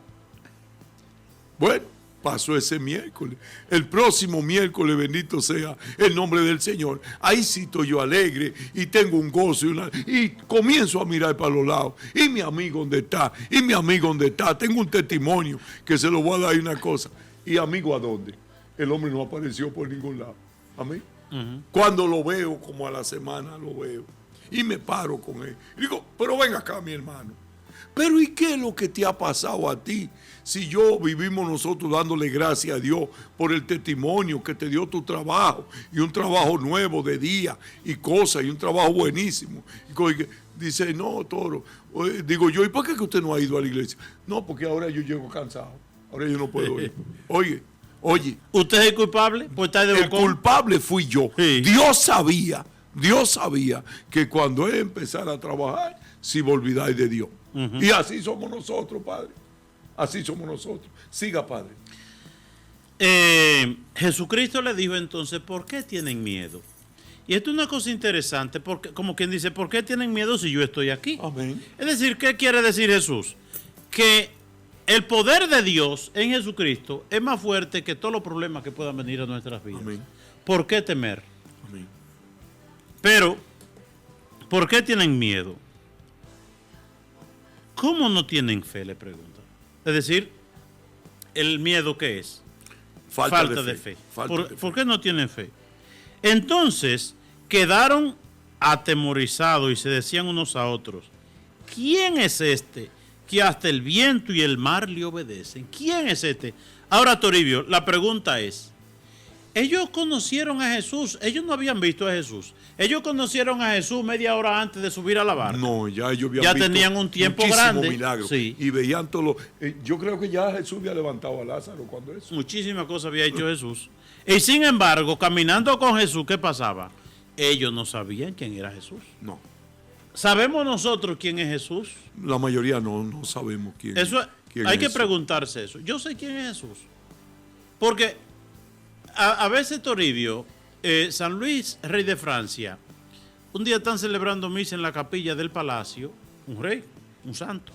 Bueno, pasó ese miércoles. El próximo miércoles, bendito sea el nombre del Señor. Ahí sí estoy yo alegre y tengo un gozo y comienzo a mirar para los lados. ¿Y mi amigo dónde está? ¿Y mi amigo dónde está? Tengo un testimonio que se lo voy a dar una cosa. ¿Y amigo a dónde? El hombre no apareció por ningún lado. Amén. Uh-huh. Cuando lo veo, como a la semana lo veo. Y me paro con él. Y digo, pero ven acá, mi hermano. Pero ¿y qué es lo que te ha pasado a ti? Si vivimos nosotros dándole gracias a Dios por el testimonio que te dio tu trabajo, y un trabajo nuevo de día y cosas, y un trabajo buenísimo. Y dice, no, Toro. Digo yo, ¿y por qué que usted no ha ido a la iglesia? No, porque ahora yo llego cansado. Ahora yo no puedo ir. Oye. ¿Usted es el culpable? Pues está de bocón. El culpable fui yo. Sí. Dios sabía que cuando él empezara a trabajar, se iba a olvidar de Dios. Uh-huh. Y así somos nosotros, Padre. Así somos nosotros. Siga, Padre. Jesucristo le dijo entonces, ¿por qué tienen miedo? Y esto es una cosa interesante, porque, como quien dice, ¿por qué tienen miedo si yo estoy aquí? Amén. Es decir, ¿qué quiere decir Jesús? Que el poder de Dios en Jesucristo es más fuerte que todos los problemas que puedan venir a nuestras vidas. Amén. ¿Por qué temer? Amén. Pero, ¿por qué tienen miedo? ¿Cómo no tienen fe? Le pregunto. Es decir, ¿el miedo qué es? Falta de fe. ¿Por qué no tienen fe? Entonces, quedaron atemorizados y se decían unos a otros, ¿quién es este que hasta el viento y el mar le obedecen? ¿Quién es este? Ahora, Toribio, la pregunta es, ellos conocieron a Jesús, ellos no habían visto a Jesús. Ellos conocieron a Jesús media hora antes de subir a la barca. No, ya ellos habían ya visto tenían un tiempo muchísimos grande. milagros. Sí. Y veían todo lo... yo creo que ya Jesús había levantado a Lázaro cuando eso. Muchísimas cosas había hecho Jesús. Y sin embargo, caminando con Jesús, ¿qué pasaba? Ellos no sabían quién era Jesús. No. ¿Sabemos nosotros quién es Jesús? La mayoría no sabemos quién, Eso quién hay es que Jesús. preguntarse eso. Yo sé quién es Jesús. Porque a veces, Toribio, San Luis, rey de Francia, un día están celebrando misa en la capilla del palacio, un rey, un santo.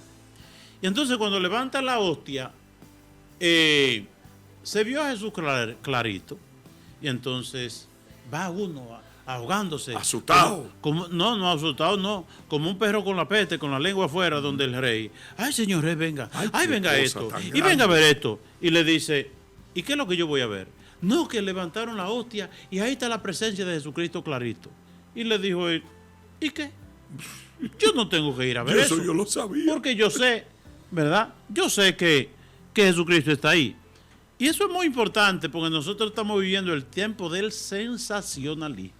Y entonces cuando levanta la hostia, se vio a Jesús clarito. Y entonces va uno ahogándose. Asustado. No asustado, no. Como un perro con la peste, con la lengua afuera, donde el rey, ay, señor rey, venga, ay, qué venga cosa esto, tan y grande. venga a ver esto. Y le dice, ¿y qué es lo que yo voy a ver? No, que levantaron la hostia y ahí está la presencia de Jesucristo clarito. Y le dijo él, ¿y qué? Yo no tengo que ir a ver eso. Eso yo lo sabía. Porque yo sé, ¿verdad? Yo sé que Jesucristo está ahí. Y eso es muy importante porque nosotros estamos viviendo el tiempo del sensacionalismo.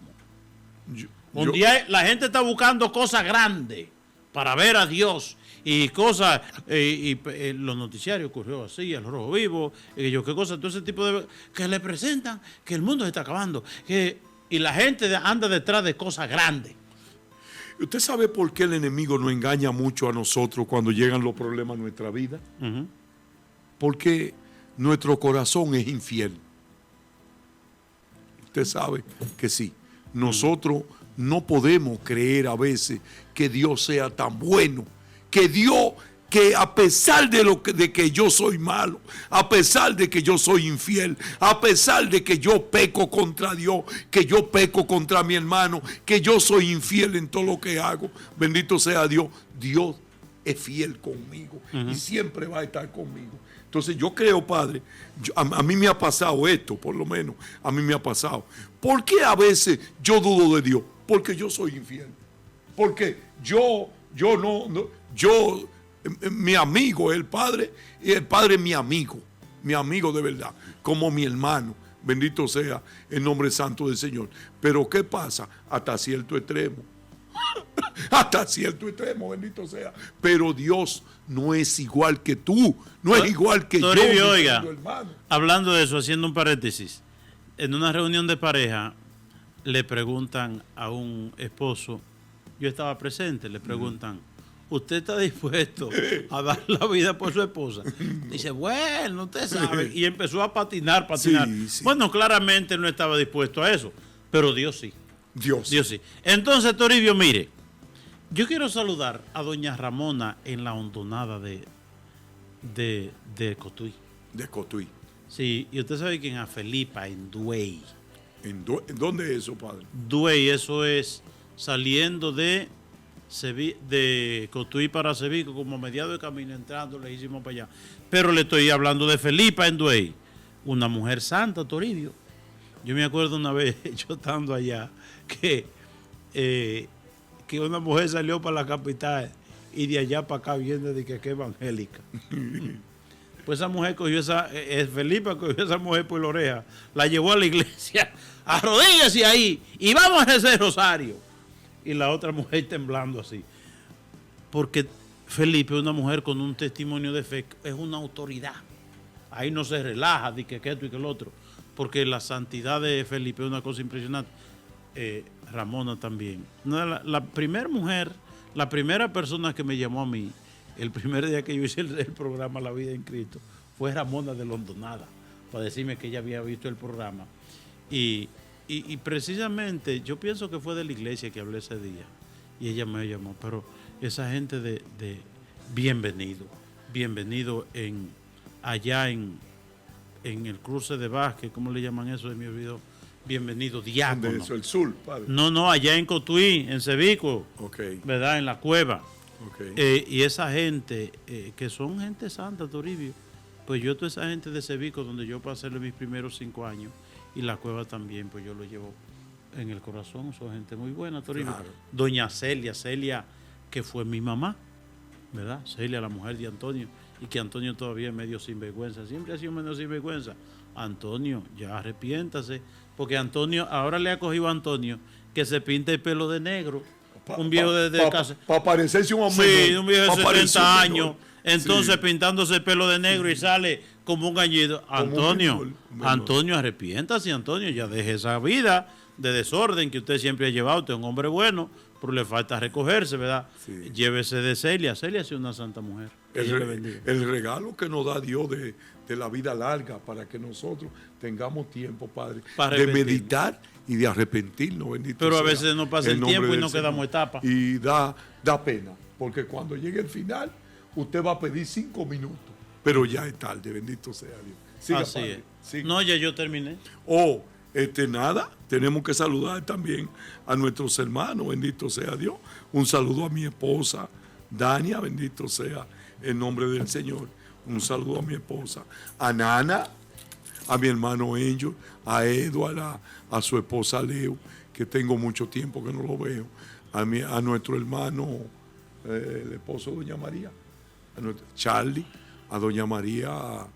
Un día la gente está buscando cosas grandes para ver a Dios y cosas, los noticiarios ocurrió así, el rojo vivo, y yo qué cosa, todo ese tipo de... que le presentan que el mundo se está acabando, y la gente anda detrás de cosas grandes. ¿Usted sabe por qué el enemigo nos engaña mucho a nosotros cuando llegan los problemas en nuestra vida? Porque nuestro corazón es infiel. Usted sabe que sí. Nosotros no podemos creer a veces que Dios sea tan bueno, que Dios, que a pesar de que yo soy malo, a pesar de que yo soy infiel, a pesar de que yo peco contra Dios, que yo peco contra mi hermano, que yo soy infiel en todo lo que hago, bendito sea Dios, Dios es fiel conmigo y siempre va a estar conmigo. Entonces yo creo, Padre, a mí me ha pasado esto, por lo menos, a mí me ha pasado. ¿Por qué a veces yo dudo de Dios? Porque yo soy infiel. Porque mi amigo es el Padre, y el Padre es mi amigo de verdad, como mi hermano. Bendito sea el nombre santo del Señor. Pero ¿qué pasa? Hasta cierto extremo. Hasta cierto extremo, bendito sea. Pero Dios no es igual que tú, no es igual que Toribio, yo, oiga, hermano. Hablando de eso, haciendo un paréntesis, en una reunión de pareja le preguntan a un esposo, yo estaba presente, le preguntan, ¿usted está dispuesto a dar la vida por su esposa? Dice, bueno, usted sabe. Y empezó a patinar. Sí. Bueno, claramente no estaba dispuesto a eso, pero Dios sí. Dios sí. Entonces, Toribio, mire, yo quiero saludar a doña Ramona en la hondonada de Cotuí. De Cotuí. Sí, y usted sabe quién, a Felipa, en Duey. ¿En dónde es eso, Padre? Duey, eso es saliendo de Cotuí para Sevico, como a mediados de camino, entrando lejísimo para allá. Pero le estoy hablando de Felipa en Duey, una mujer santa, Toribio. Yo me acuerdo una vez, yo estando allá, que una mujer salió para la capital y de allá para acá viene de que evangélica. Pues esa mujer cogió Felipa cogió a esa mujer por la oreja, la llevó a la iglesia, arrodíllese ahí y vamos a hacer rosario. Y la otra mujer temblando así. Porque Felipe es una mujer con un testimonio de fe, es una autoridad. Ahí no se relaja de que esto y que el otro. Porque la santidad de Felipe es una cosa impresionante. Ramona también. La primera mujer, la primera persona que me llamó a mí, el primer día que yo hice el programa La Vida en Cristo, fue Ramona de Hondonada, para decirme que ella había visto el programa. Y precisamente yo pienso que fue de la iglesia que hablé ese día. Y ella me llamó. Pero esa gente de bienvenido allá en el cruce de Vázquez, ¿cómo le llaman eso? Me olvidó. Bienvenido, diácono. ¿Dónde es eso? ¿El sur, Padre? No, allá en Cotuí, en Sevico, Okay. ¿verdad? En la cueva. Okay. Y esa gente, que son gente santa, Toribio, pues yo toda esa gente de Sevico, donde yo pasé mis primeros 5 años, y la cueva también, pues yo lo llevo en el corazón, son gente muy buena, Toribio. Claro. Doña Celia, que fue mi mamá. ¿verdad? Celia, la mujer de Antonio, y que Antonio todavía es medio sinvergüenza, siempre ha sido medio sinvergüenza. Antonio, ya arrepiéntase, porque Antonio, ahora le ha cogido a Antonio que se pinta el pelo de negro, un viejo de casa. Para parecerse un hombre. Sí, un viejo de 70 años, entonces sí, pintándose el pelo de negro y sale como un añido. Antonio, Antonio, arrepiéntase, Antonio, ya deje esa vida de desorden que usted siempre ha llevado. Usted es un hombre bueno, pero le falta recogerse, ¿verdad? Sí. Llévese de Celia. Celia es una santa mujer. El regalo que nos da Dios de la vida larga para que nosotros tengamos tiempo, Padre, de meditar y de arrepentirnos, bendito pero sea, a veces no pasa el tiempo y no quedamos etapas. Y da pena, porque cuando llegue el final, usted va a pedir 5 minutos, pero ya es tarde, bendito sea Dios. Siga, así Padre, es. siga. No, ya yo terminé. Nada, tenemos que saludar también a nuestros hermanos, bendito sea Dios. Un saludo a mi esposa, Dania, bendito sea el nombre del Señor. Un saludo a mi esposa, a Nana, a mi hermano Angel, a Edward, a su esposa Leo, que tengo mucho tiempo que no lo veo, a nuestro hermano, el esposo de Doña María, a nuestro Charlie, a Doña María,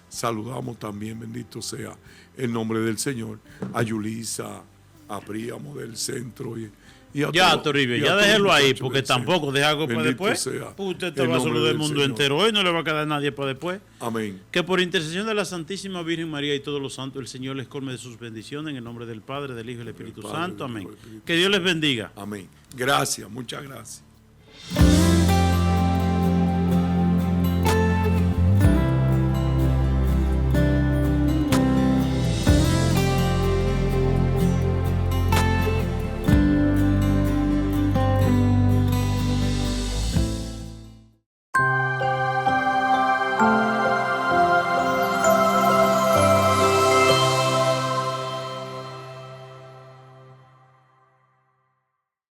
saludamos también, bendito sea el nombre del Señor, a Yulisa, a Príamo del centro y a ya, todo, Toribio, ya déjelo ahí, porque tampoco deja algo para después. Usted te va a saludar el mundo Señor entero hoy, no le va a quedar nadie para después. Amén. Que por intercesión de la Santísima Virgen María y todos los santos, el Señor les colme de sus bendiciones en el nombre del Padre, del Hijo y del Espíritu Santo. Amén. Que Dios les bendiga. Amén. Gracias, muchas gracias.